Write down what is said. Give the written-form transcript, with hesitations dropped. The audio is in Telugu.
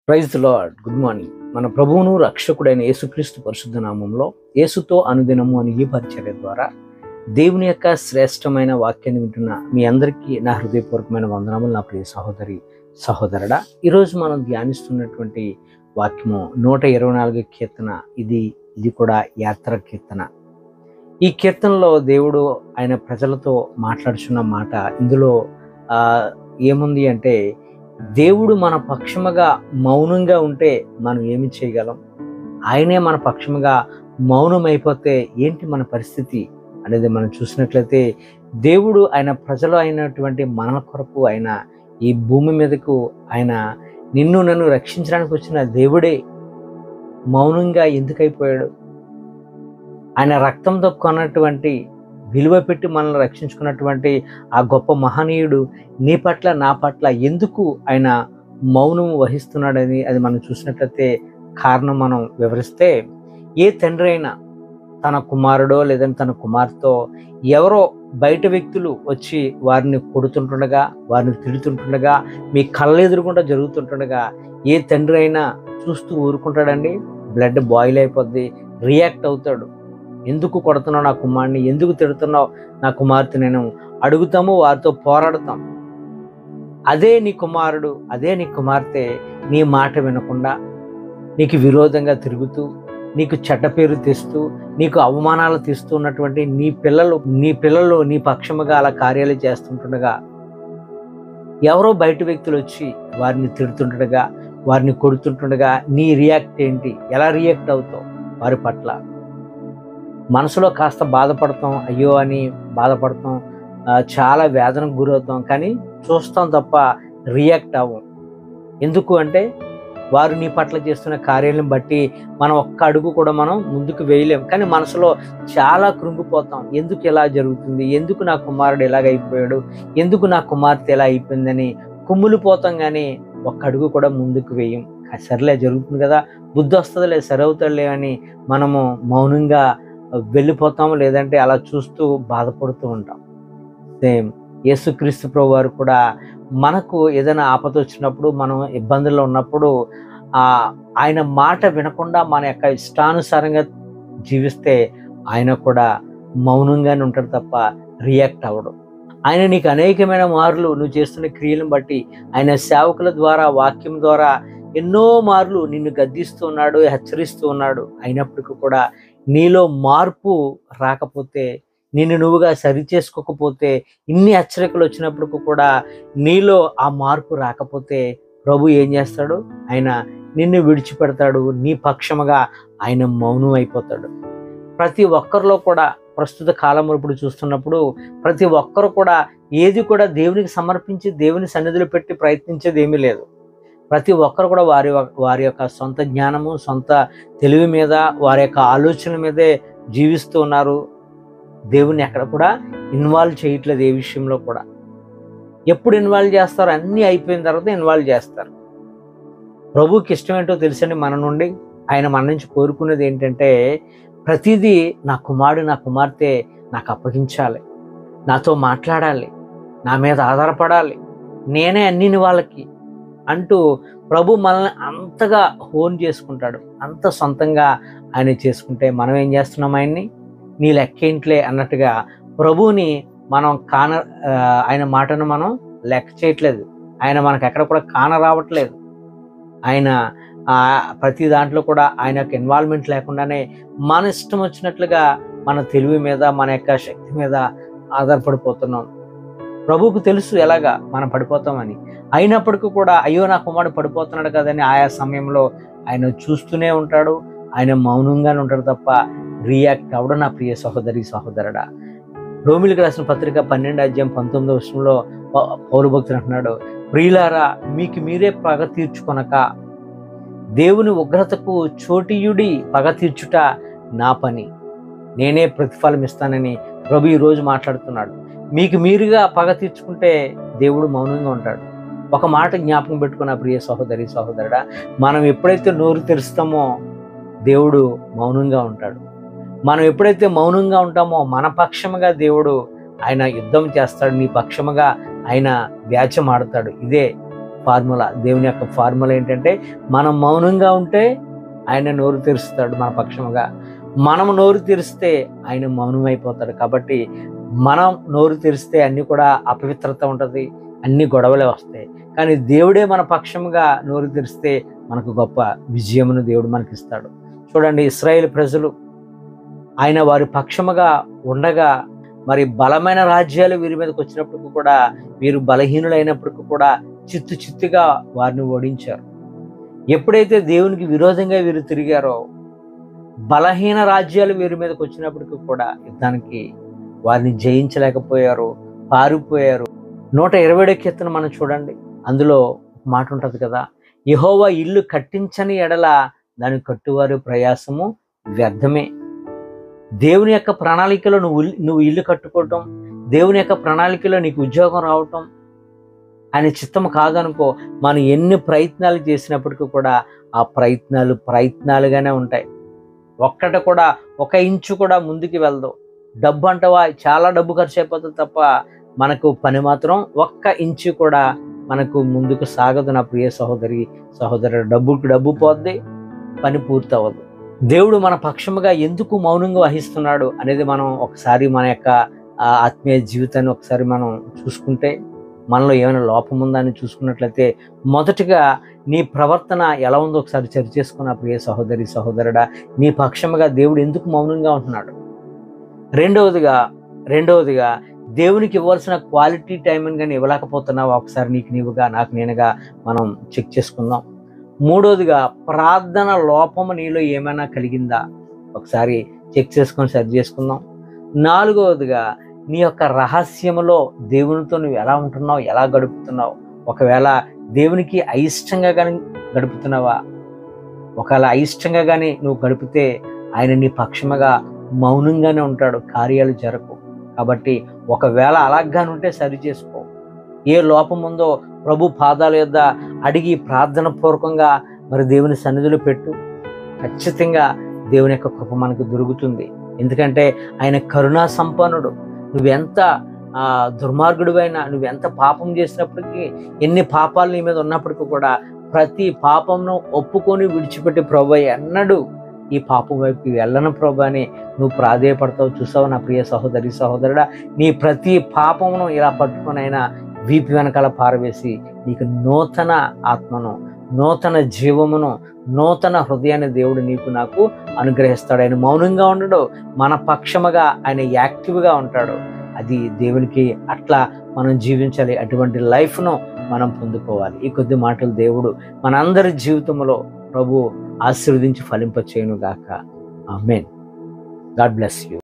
Praise the lord. Good morning. మన ప్రభువును రక్షకుడైన యేసుక్రీస్తు పరిశుద్ధ నామంలో యేసుతో అనుదినము అని ఈ పరిచర్య ద్వారా దేవుని యొక్క శ్రేష్టమైన వాక్యాన్ని వింటున్న మీ అందరికీ నా హృదయపూర్వకమైన వందనములు. నా ప్రియ సహోదరి సహోదరుడా, ఈరోజు మనం ధ్యానిస్తున్నటువంటి వాక్యము 124 కీర్తన. ఇది కూడా యాత్ర కీర్తన. ఈ కీర్తనలో దేవుడు ఆయన ప్రజలతో మాట్లాడుచున్న మాట ఇందులో ఏముంది అంటే, దేవుడు మన పక్షముగా మౌనంగా ఉంటే మనం ఏమి చేయగలం, ఆయనే మన పక్షముగా మౌనమైపోతే ఏంటి మన పరిస్థితి అనేది మనం చూసినట్లయితే, దేవుడు ఆయన ప్రజలు అయినటువంటి మన కొరకు ఆయన ఈ భూమి మీదకు ఆయన నిన్ను నన్ను రక్షించడానికి వచ్చిన దేవుడే మౌనంగా ఎందుకు అయిపోయాడు? ఆయన రక్తంతో కొన్నటువంటి విలువ పెట్టి మనల్ని రక్షించుకున్నటువంటి ఆ గొప్ప మహనీయుడు నీ పట్ల నా పట్ల ఎందుకు ఆయన మౌనం వహిస్తున్నాడని అది మనం చూసినట్లయితే కారణం మనం వివరిస్తే, ఏ తండ్రి అయినా తన కుమారుడో లేదంటే తన కుమార్తె ఎవరో బయట వ్యక్తులు వచ్చి వారిని కొడుతుంటుండగా, వారిని తిడుతుంటుండగా, మీ కళ్ళెదురుగుండా జరుగుతుంటుండగా ఏ తండ్రి అయినా చూస్తూ ఊరుకుంటాడండి? బ్లడ్ బాయిల్ అయిపోద్ది, రియాక్ట్ అవుతాడు. ఎందుకు కొడుతున్నావు నా కుమారుని, ఎందుకు తిడుతున్నావు నా కుమార్తె, నేను అడుగుతాము, వారితో పోరాడతాం. అదే నీ కుమారుడు, అదే నీ కుమార్తె నీ మాట వినకుండా నీకు విరోధంగా తిరుగుతూ, నీకు చెడ్డ పేరు తెస్తూ, నీకు అవమానాలు తెస్తూ ఉన్నటువంటి నీ పిల్లలు నీ పక్షముగా అలా కార్యాలు చేస్తుంటుండగా, ఎవరో బయట వ్యక్తులు వచ్చి వారిని తిడుతుంటుండగా, వారిని కొడుతుంటుండగా నీ రియాక్ట్ ఏంటి? ఎలా రియాక్ట్ అవుతావు వారి పట్ల? మనసులో కాస్త బాధపడతాం, అయ్యో అని బాధపడతాం, చాలా వేదనకు గురవుతాం, కానీ చూస్తాం తప్ప రియాక్ట్ అవ్వం. ఎందుకు అంటే వారు నీ పట్ల చేస్తున్న కార్యాలను బట్టి మనం ఒక్క అడుగు కూడా మనం ముందుకు వేయలేం. కానీ మనసులో చాలా కృంగిపోతాం. ఎందుకు ఇలా జరుగుతుంది, ఎందుకు నా కుమారుడు ఎలాగైపోయాడు, ఎందుకు నా కుమార్తె ఎలా అయిపోయిందని కుమ్ములిపోతాం, కానీ ఒక్క అడుగు కూడా ముందుకు వేయం. సరేలే జరుగుతుంది కదా, బుద్ధి వస్తుందిలే, సరవుతుందిలే అని మనము మౌనంగా వెళ్ళిపోతాము, లేదంటే అలా చూస్తూ బాధపడుతూ ఉంటాం. సేమ్ యేసుక్రీస్తు ప్రభు వారు కూడా మనకు ఏదైనా ఆపద వచ్చినప్పుడు, మనం ఇబ్బందుల్లో ఉన్నప్పుడు ఆయన మాట వినకుండా మన యొక్క ఇష్టానుసారంగా జీవిస్తే ఆయన కూడా మౌనంగానే ఉంటాడు తప్ప రియాక్ట్ అవ్వడు. ఆయన నీకు అనేకమైన మార్లు నువ్వు చేస్తున్న క్రియలను బట్టి ఆయన సేవకుల ద్వారా, వాక్యం ద్వారా ఎన్నో మార్లు నిన్ను గద్దిస్తూ ఉన్నాడు, హెచ్చరిస్తూ ఉన్నాడు. అయినప్పటికీ కూడా నీలో మార్పు రాకపోతే, నిన్ను నువ్వుగా సరి చేసుకోకపోతే, ఇన్ని హెచ్చరికలు వచ్చినప్పటికీ కూడా నీలో ఆ మార్పు రాకపోతే ప్రభు ఏం చేస్తాడు? ఆయన నిన్ను విడిచిపెడతాడు. నీ పక్షముగా ఆయన మౌనం అయిపోతాడు. ప్రతి ఒక్కరిలో కూడా ప్రస్తుత కాలంలో ఇప్పుడు చూస్తున్నప్పుడు ప్రతి ఒక్కరు కూడా ఏది కూడా దేవునికి సమర్పించి దేవుని సన్నిధిలో పెట్టి ప్రయత్నించేది ఏమీ లేదు. ప్రతి ఒక్కరు కూడా వారి యొక్క సొంత జ్ఞానము, సొంత తెలివి మీద, వారి యొక్క ఆలోచనల మీదే జీవిస్తూ ఉన్నారు. దేవుని ఎక్కడ కూడా ఇన్వాల్వ్ చేయట్లేదు. ఏ విషయంలో కూడా ఎప్పుడు ఇన్వాల్వ్ చేస్తారు? అన్నీ అయిపోయిన తర్వాత ఇన్వాల్వ్ చేస్తారు. ప్రభువుకి ఇష్టం ఏంటో తెలుసండి మన నుండి. ఆయన మన నుంచి కోరుకునేది ఏంటంటే, ప్రతిదీ నా కుమారుడు నా కుమార్తె నాకు అప్పగించాలి, నాతో మాట్లాడాలి, నా మీద ఆధారపడాలి, నేనే అన్నిని వాళ్ళకి అంటూ ప్రభు మనల్ని అంతగా హోన్ చేసుకుంటాడు. అంత సొంతంగా ఆయన చేసుకుంటే మనం ఏం చేస్తున్నాం? ఆయన్ని నీ లెక్కేంట్లే అన్నట్టుగా ప్రభువుని మనం ఆయన మాటను మనం లెక్క చేయట్లేదు. ఆయన మనకు ఎక్కడ కూడా రావట్లేదు. ఆయన ప్రతి దాంట్లో కూడా ఆయన యొక్క ఇన్వాల్వ్మెంట్ లేకుండానే మన ఇష్టం వచ్చినట్లుగా మన తెలివి మీద, మన యొక్క శక్తి మీద ఆధారపడిపోతున్నాం. ప్రభువుకు తెలుసు ఎలాగా మనం పడిపోతామని. అయినప్పటికీ కూడా అయ్యో నా కుమారుడు పడిపోతున్నాడు కదని ఆయా సమయంలో ఆయన చూస్తూనే ఉంటాడు. ఆయన మౌనంగానే ఉంటాడు తప్ప రియాక్ట్ అవ్వడం. నా ప్రియ సహోదరి సహోదరుడా, రోమిలికి రాసిన పత్రిక 12:19 పౌలు భక్తుడు అంటున్నాడు, ప్రియులారా మీకు మీరే పగ తీర్చుకొనక దేవుని ఉగ్రతకు చోటీయుడి పగ తీర్చుట నా పని, నేనే ప్రతిఫలం ఇస్తానని ప్రభు ఈరోజు మాట్లాడుతున్నాడు. మీకు మీరుగా పగ తీర్చుకుంటే దేవుడు మౌనంగా ఉంటాడు. ఒక మాట జ్ఞాపకం పెట్టుకున్న ప్రియ సహోదరి సహోదరుడా, మనం ఎప్పుడైతే నోరు తెరుస్తామో దేవుడు మౌనంగా ఉంటాడు. మనం ఎప్పుడైతే మౌనంగా ఉంటామో మన పక్షముగా దేవుడు ఆయన యుద్ధం చేస్తాడు, నీ పక్షముగా ఆయన వ్యాజ్యం ఆడతాడు. ఇదే ఫార్ములా. దేవుని యొక్క ఫార్ములా ఏంటంటే, మనం మౌనంగా ఉంటే ఆయన నోరు తెరుస్తాడు మన పక్షముగా, మనం నోరు తెరిస్తే ఆయన మౌనమైపోతాడు. కాబట్టి మనం నోరు తెరిస్తే అన్నీ కూడా అపవిత్రత ఉంటుంది, అన్ని గొడవలే వస్తాయి. కానీ దేవుడే మన పక్షముగా నోరు తెరిస్తే మనకు గొప్ప విజయమును దేవుడు మనకిస్తాడు. చూడండి, ఇశ్రాయేలు ప్రజలు ఆయన వారి పక్షముగా ఉండగా మరి బలమైన రాజ్యాలు వీరి మీదకి వచ్చినప్పటికీ కూడా, వీరు బలహీనులైనప్పటికీ కూడా చిత్తుగా వారిని ఓడించారు. ఎప్పుడైతే దేవునికి విరోధంగా వీరు తిరిగారో, బలహీన రాజ్యాలు వీరి మీదకి వచ్చినప్పటికీ కూడా యుద్ధానికి వారిని జయించలేకపోయారు, పారిపోయారు. 120 కీర్తన మనం చూడండి, అందులో ఒక మాట ఉంటుంది కదా, యెహోవా ఇల్లు కట్టించని ఎడల దాని కట్టువారి ప్రయాసము వ్యర్థమే. దేవుని యొక్క ప్రణాళికలో నువ్వు ఇల్లు కట్టుకోవటం, దేవుని యొక్క ప్రణాళికలో నీకు ఉద్యోగం రావటం ఆయన చిత్తం కాదనుకో, మనం ఎన్ని ప్రయత్నాలు చేసినప్పటికీ కూడా ఆ ప్రయత్నాలుగానే ఉంటాయి. ఒక్కటి కూడా, 1 ఇంచు కూడా ముందుకు వెళ్దాం. డబ్బు అంటవా, చాలా డబ్బు ఖర్చు అయిపోతుంది తప్ప మనకు పని మాత్రం 1 ఇంచు కూడా మనకు ముందుకు సాగదు. నా ప్రియ సహోదరుడు, డబ్బు పోద్ది, పని పూర్తి అవ్వదు. దేవుడు మన పక్షముగా ఎందుకు మౌనంగా వహిస్తున్నాడు అనేది మనం ఒకసారి మన యొక్క ఆత్మీయ జీవితాన్ని ఒకసారి మనం చూసుకుంటే, మనలో ఏమైనా లోపం ఉందా అని చూసుకున్నట్లయితే, మొదటిగా నీ ప్రవర్తన ఎలా ఉందో ఒకసారి సరి చేసుకున్న ప్రియ సహోదరుడా, నీ పక్షముగా దేవుడు ఎందుకు మౌనంగా ఉంటున్నాడు? రెండవదిగా దేవునికి ఇవ్వాల్సిన క్వాలిటీ టైం అని కానీ ఇవ్వలేకపోతున్నావా ఒకసారి నీకు నీవుగా, నాకు నేనుగా మనం చెక్ చేసుకుందాం. మూడవదిగా, ప్రార్థన లోపము నీలో ఏమైనా కలిగిందా ఒకసారి చెక్ చేసుకొని సరి చేసుకుందాం. నాలుగవదిగా, నీ యొక్క రహస్యములో దేవునితో నువ్వు ఎలా ఉంటున్నావు, ఎలా గడుపుతున్నావు? ఒకవేళ దేవునికి అయిష్టంగా కానీ గడుపుతున్నావా? ఒకవేళ అయిష్టంగా కానీ నువ్వు గడిపితే ఆయన నీ పక్షముగా మౌనంగానే ఉంటాడు, కార్యాలు జరగవు. కాబట్టి ఒకవేళ అలాగానుంటే సరి చేసుకో. ఏ లోపం ఉందో ప్రభు పాదాల యొద్ద అడిగి ప్రార్థన పూర్వకంగా మరి దేవుని సన్నిధిలో పెట్టు. ఖచ్చితంగా దేవుని యొక్క కృప మనకు దొరుకుతుంది. ఎందుకంటే ఆయన కరుణా సంపన్నుడు. నువ్వెంత దుర్మార్గుడివైనా, నువ్వెంత పాపం చేసినప్పటికీ, ఎన్ని పాపాలు నీ మీద ఉన్నప్పటికీ కూడా ప్రతి పాపంను ఒప్పుకొని విడిచిపెట్టి ప్రభు ఎన్నడూ ఈ పాపం వైపు వెళ్ళను ప్రభు అని నువ్వు ప్రాధేయపడతావు. చూసావు నా ప్రియ సహోదరుడా, నీ ప్రతి పాపమును ఇలా పట్టుకొని అయినా వీపి వెనకాల పారవేసి నీకు నూతన ఆత్మను, నూతన జీవమును, నూతన హృదయాన్ని దేవుడు నీకు నాకు అనుగ్రహిస్తాడు. ఆయన మౌనంగా ఉండడు, మన పక్షముగా ఆయన యాక్టివ్గా ఉంటాడు. అది దేవునికి అట్లా మనం జీవించాలి. అటువంటి లైఫ్ను మనం పొందుకోవాలి. ఈ కొద్ది మాటలు దేవుడు మనందరి జీవితంలో ప్రభు ఆశీర్వదించి ఫలింపచేయును గాక. ఆమేన్. God bless you.